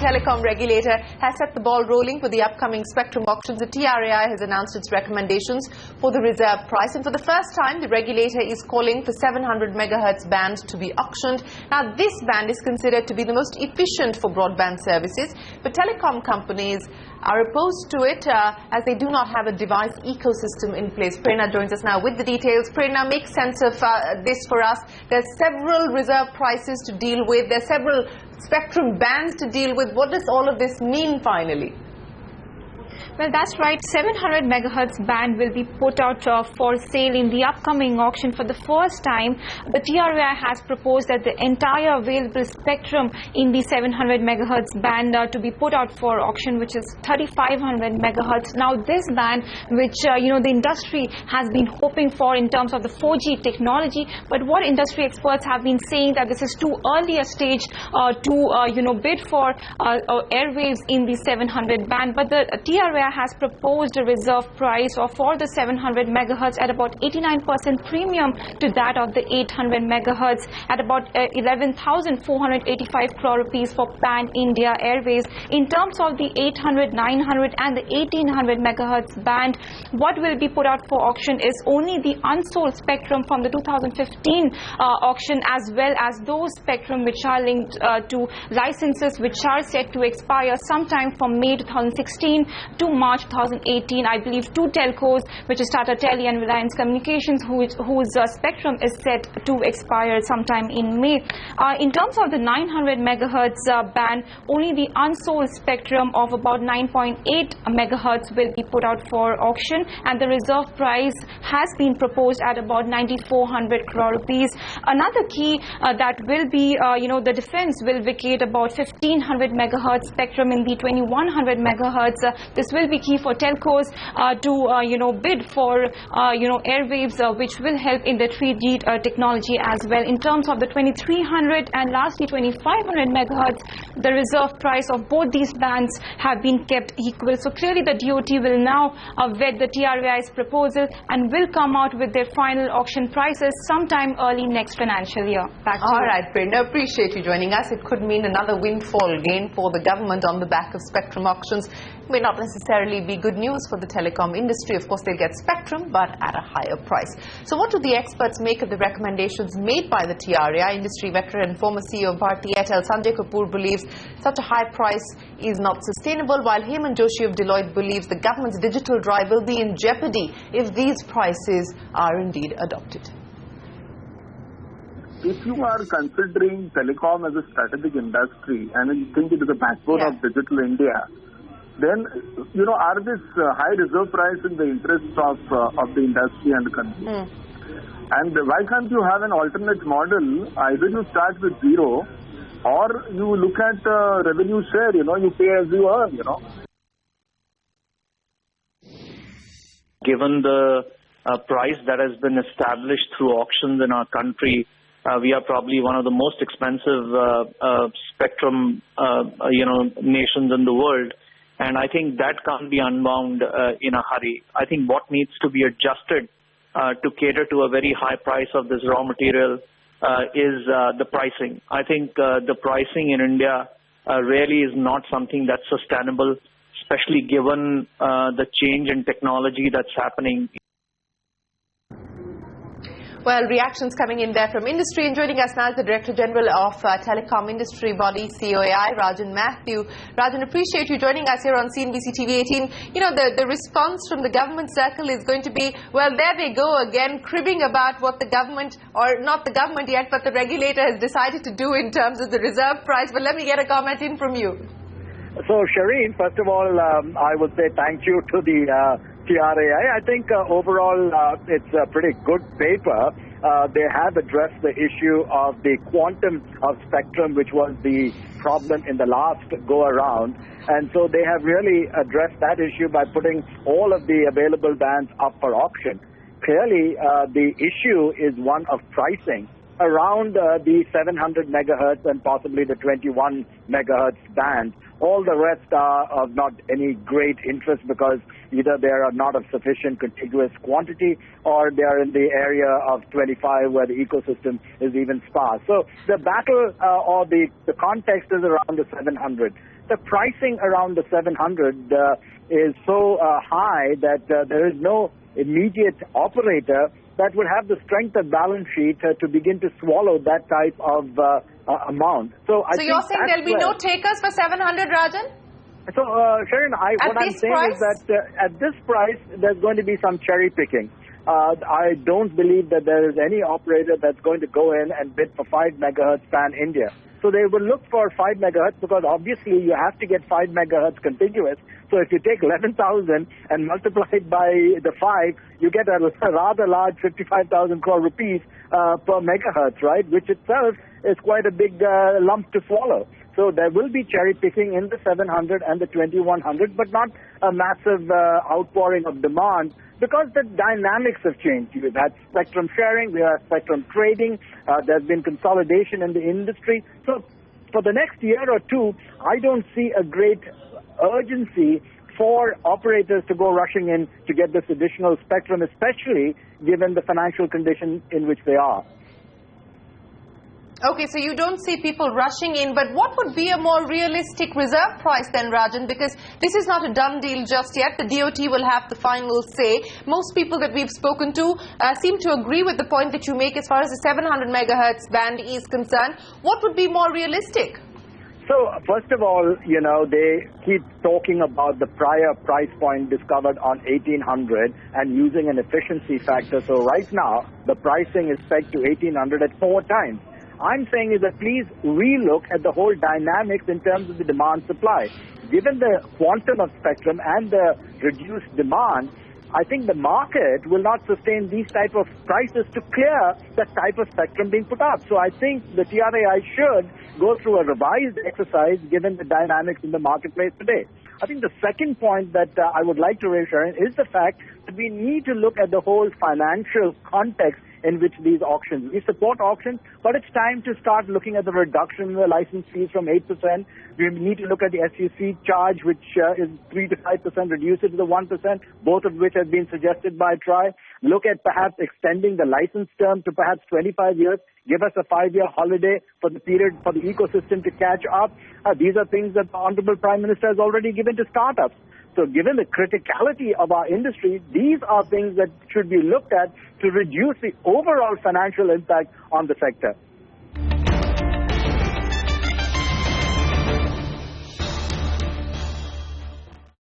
telecom regulator has set the ball rolling for the upcoming spectrum auctions. The TRAI has announced its recommendations for the reserve price, and for the first time, the regulator is calling for 700 megahertz band to be auctioned. Now, this band is considered to be the most efficient for broadband services, but telecom companies are opposed to it as they do not have a device ecosystem in place. Prerna joins us now with the details. Prerna, make sense of this for us. There's several reserve prices to deal with. There's several spectrum bands to deal with. What does all of this mean finally? Well, that's right. 700 megahertz band will be put out for sale in the upcoming auction. For the first time, the TRAI has proposed that the entire available spectrum in the 700 megahertz band to be put out for auction, which is 3500 megahertz. Now, this band, which the industry has been hoping for in terms of the 4G technology, but what industry experts have been saying that this is too early a stage to bid for airwaves in the 700 band. But the TRAI has proposed a reserve price for the 700 megahertz at about 89% premium to that of the 800 megahertz at about 11,485 crore rupees for pan-India Airways. In terms of the 800, 900 and the 1800 megahertz band, what will be put out for auction is only the unsold spectrum from the 2015 auction, as well as those spectrum which are linked to licenses which are set to expire sometime from May 2016 to March 2018. I believe two telcos, which is Tata Tele and Reliance Communications, whose spectrum is set to expire sometime in May. In terms of the 900 megahertz band, only the unsold spectrum of about 9.8 megahertz will be put out for auction, and the reserve price has been proposed at about 9,400 crore rupees. Another key that will be, the defense will vacate about 1500 megahertz spectrum in the 2100 megahertz. This will be key for telcos to bid for airwaves, which will help in the 3G technology as well. In terms of the 2300 and lastly 2500 megahertz, the reserve price of both these bands have been kept equal. So clearly the DoT will now vet the TRAI's proposal and will come out with their final auction prices sometime early next financial year. Back to you. All right, Prerna, appreciate you joining us. It could mean another windfall gain for the government on the back of spectrum auctions. May not necessarily be good news for the telecom industry. Of course, they'll get spectrum, but at a higher price. So what do the experts make of the recommendations made by the TRAI? Industry veteran and former CEO of Bharti Airtel, Sanjay Kapoor, believes such a high price is not sustainable, while Hemant Joshi of Deloitte believes the government's digital drive will be in jeopardy if these prices are indeed adopted. If you are considering telecom as a strategic industry and you think it is the backbone of digital India, then, are this high reserve price in the interests of the industry and the country? And why can't you have an alternate model? Either you start with zero, or you look at revenue share, you pay as you earn, Given the price that has been established through auctions in our country, we are probably one of the most expensive spectrum, nations in the world. And I think that can't be unwound in a hurry. I think what needs to be adjusted to cater to a very high price of this raw material is the pricing. I think the pricing in India really is not something that's sustainable, especially given the change in technology that's happening. Well, reactions coming in there from industry. And joining us now is the Director General of Telecom Industry Body, COAI, Rajan Mathew. Rajan, appreciate you joining us here on CNBC TV 18. The response from the government circle is going to be, well, there they go again, cribbing about what the government, or not the government yet, but the regulator has decided to do in terms of the reserve price. But let me get a comment in from you. So, Shireen, first of all, I would say thank you to the TRAI. I think overall it's a pretty good paper. They have addressed the issue of the quantum of spectrum, which was the problem in the last go-around. And so they have really addressed that issue by putting all of the available bands up for auction. Clearly, the issue is one of pricing around the 700 megahertz and possibly the 21 megahertz band. All the rest are of not any great interest because either they are not of sufficient contiguous quantity or they are in the area of 25 where the ecosystem is even sparse. So the battle or the context is around the 700. the pricing around the 700 is so high that there is no immediate operator that would have the strength of balance sheet to begin to swallow that type of amount. So you're saying there'll be no takers for 700, Rajan? So, Sharon, what I'm saying is that at this price, there's going to be some cherry picking. I don't believe that there is any operator that's going to go in and bid for 5 megahertz pan-India. So they will look for 5 megahertz because obviously you have to get 5 megahertz contiguous. So if you take 11,000 and multiply it by the 5, you get a rather large 55,000 crore rupees per megahertz, right? Which itself is quite a big lump to swallow. So there will be cherry picking in the 700 and the 2100, but not a massive outpouring of demand because the dynamics have changed. We've had spectrum sharing, we have spectrum trading, there's been consolidation in the industry. So for the next year or two, I don't see a great urgency for operators to go rushing in to get this additional spectrum, especially given the financial condition in which they are. Okay, so you don't see people rushing in, but what would be a more realistic reserve price then, Rajan? Because this is not a done deal just yet. The DOT will have the final say. Most people that we've spoken to seem to agree with the point that you make as far as the 700 megahertz band is concerned. What would be more realistic? So, first of all, they keep talking about the prior price point discovered on 1800 and using an efficiency factor. So right now, the pricing is pegged to 1800 at 4 times. I'm saying is that please relook at the whole dynamics in terms of the demand supply. Given the quantum of spectrum and the reduced demand, I think the market will not sustain these type of prices to clear the type of spectrum being put up. So I think the TRAI should go through a revised exercise given the dynamics in the marketplace today. I think the second point that I would like to raise, Sharon, is the fact that we need to look at the whole financial context in which these auctions. We support auctions, but it's time to start looking at the reduction in the license fees from 8%. We need to look at the SUC charge, which is 3 to 5%, reduce it to the 1%, both of which have been suggested by TRAI. Look at perhaps extending the license term to perhaps 25 years. Give us a 5-year holiday for the period for the ecosystem to catch up. These are things that the Honorable Prime Minister has already given to startups. So given the criticality of our industry, these are things that should be looked at to reduce the overall financial impact on the sector.